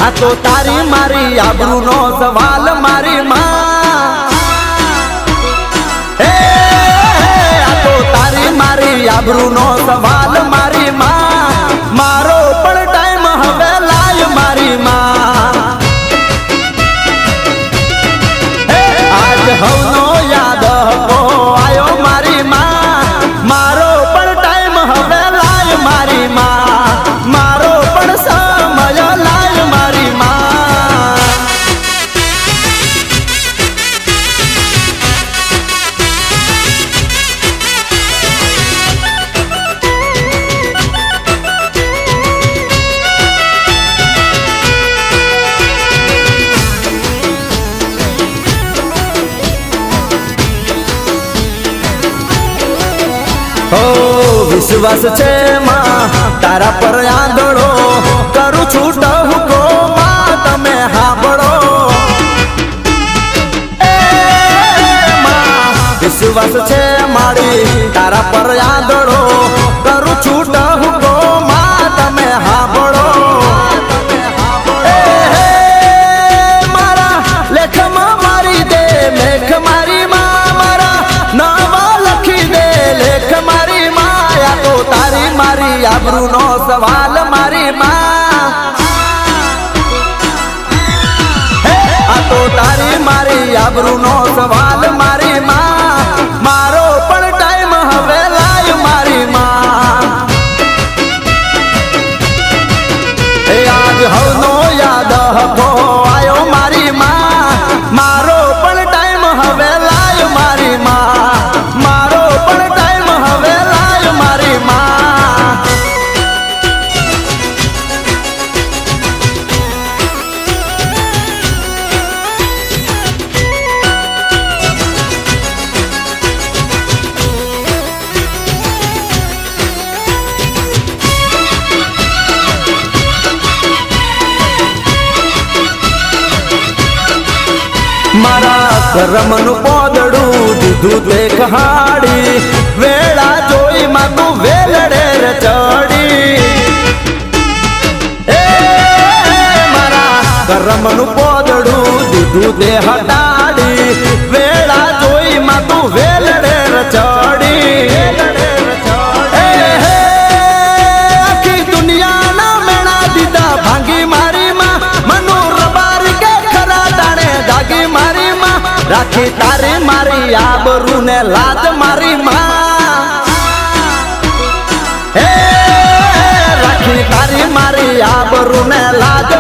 આ તો તારી મારી આબરૂનો સવાલ મારી માં આ તો તારી મારી આબરૂનો સવાલ મારી માં મારો પણ ટાઈમ હવે લાય મારી માં આજ હવનો યાદ હકો આયો મારી માં મારો પણ ટાઈમ હવે લાય મારી માં મારો પણ સમય લાય મારી માં વિશ્વાસ છે માં તારા પર આંધળો કરું છું ટહુકો માં તમે હાંભળો વિશ્વાસ છે મારી તારા પર આંધળો કરું છું ટહુકો માં તમે હાંભળો મારા લેખમાં મારી દે મેઘ મારી માં મારા નવા લખી દે લેખ મારી તો તારી મારી આબરૂનો સવાલ મારી માં આ તો તારી મારી આબરૂનો સવાલ મારી માં મારો પણ ટાઈમ હવે લાય મારી માં આજ હવનો યાદ હકો આયો મારી માં મારો પણ ટાઈમ હવે લાય મારી માં મારો પણ ટાઈમ હવે લાય મારી માં મારા કરમનું પોદડું દીધું તે કહાડી વેળા જોઈ માં તું વેલડે રે ચડી મારા કરમનું પોદડું દીધું તે હટાડી વેળા જોઈ માં તું વેલડે રે ચડી આખી દુનિયાના મેણા દીધા ભાંગી મારી માં મનો રબારી કે ખરા તાણે જાગી મારી માં રાખી તારી મારી આબરૂ ને લાજ મારી માં રાખી તારી મારી આબરૂ ને લાજ